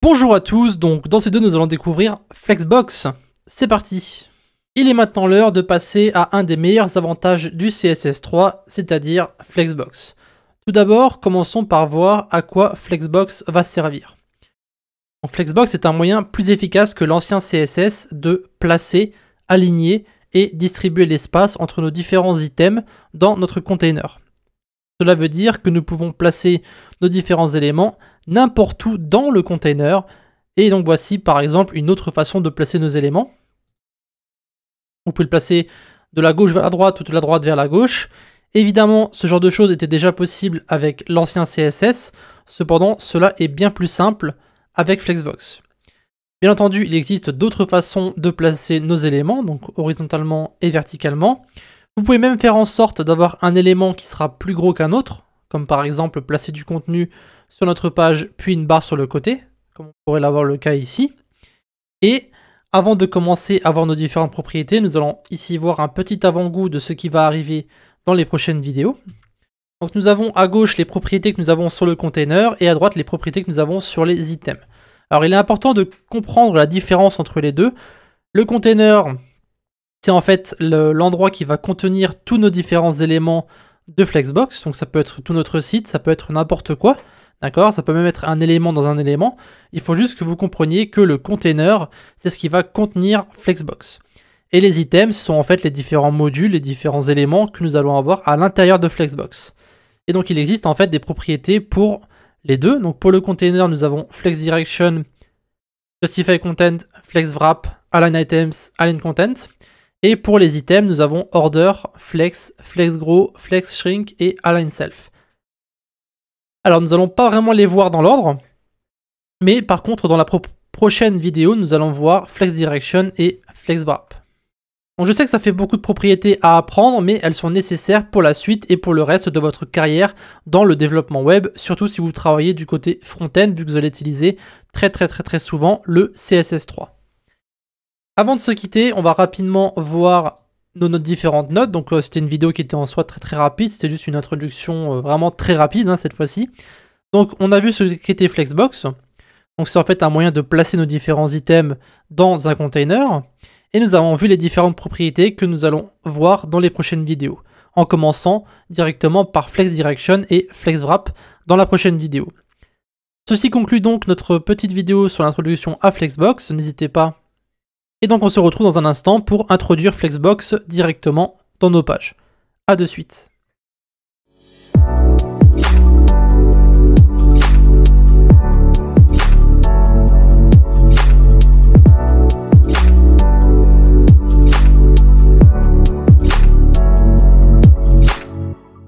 Bonjour à tous, donc dans ces deux nous allons découvrir Flexbox. C'est parti. Il est maintenant l'heure de passer à un des meilleurs avantages du CSS3, c'est-à-dire Flexbox. Tout d'abord, commençons par voir à quoi Flexbox va servir. Donc, Flexbox est un moyen plus efficace que l'ancien CSS de placer, aligner et distribuer l'espace entre nos différents items dans notre container. Cela veut dire que nous pouvons placer nos différents éléments n'importe où dans le container. Et donc voici par exemple une autre façon de placer nos éléments. Vous pouvez le placer de la gauche vers la droite ou de la droite vers la gauche. Évidemment, ce genre de choses était déjà possible avec l'ancien CSS. Cependant, cela est bien plus simple avec Flexbox. Bien entendu, il existe d'autres façons de placer nos éléments, donc horizontalement et verticalement. Vous pouvez même faire en sorte d'avoir un élément qui sera plus gros qu'un autre, comme par exemple placer du contenu sur notre page, puis une barre sur le côté, comme on pourrait l'avoir le cas ici. Et avant de commencer à voir nos différentes propriétés, nous allons ici voir un petit avant-goût de ce qui va arriver dans les prochaines vidéos. Donc nous avons à gauche les propriétés que nous avons sur le container et à droite les propriétés que nous avons sur les items. Alors il est important de comprendre la différence entre les deux. Le container, c'est en fait l'endroit qui va contenir tous nos différents éléments de Flexbox. Donc ça peut être tout notre site, ça peut être n'importe quoi. D'accord, ça peut même être un élément dans un élément. Il faut juste que vous compreniez que le container, c'est ce qui va contenir Flexbox. Et les items, ce sont en fait les différents modules, les différents éléments que nous allons avoir à l'intérieur de Flexbox. Et donc il existe en fait des propriétés pour les deux. Donc pour le container, nous avons Flex Direction, Justify Content, Flex Wrap, Align Items, Align Content. Et pour les items, nous avons Order, Flex, Flex Grow, Flex Shrink et Align Self. Alors nous n'allons pas vraiment les voir dans l'ordre, mais par contre dans la prochaine vidéo, nous allons voir Flex Direction et Flex Wrap. Donc je sais que ça fait beaucoup de propriétés à apprendre, mais elles sont nécessaires pour la suite et pour le reste de votre carrière dans le développement web, surtout si vous travaillez du côté front-end, vu que vous allez utiliser très souvent le CSS3. Avant de se quitter, on va rapidement voir nos différentes notes. Donc c'était une vidéo qui était en soi très rapide, c'était juste une introduction vraiment très rapide cette fois-ci. Donc on a vu ce qu'était Flexbox. Donc c'est en fait un moyen de placer nos différents items dans un container. Et nous avons vu les différentes propriétés que nous allons voir dans les prochaines vidéos, en commençant directement par Flex Direction et Flex Wrap dans la prochaine vidéo. Ceci conclut donc notre petite vidéo sur l'introduction à Flexbox, n'hésitez pas. Et donc on se retrouve dans un instant pour introduire Flexbox directement dans nos pages. A de suite.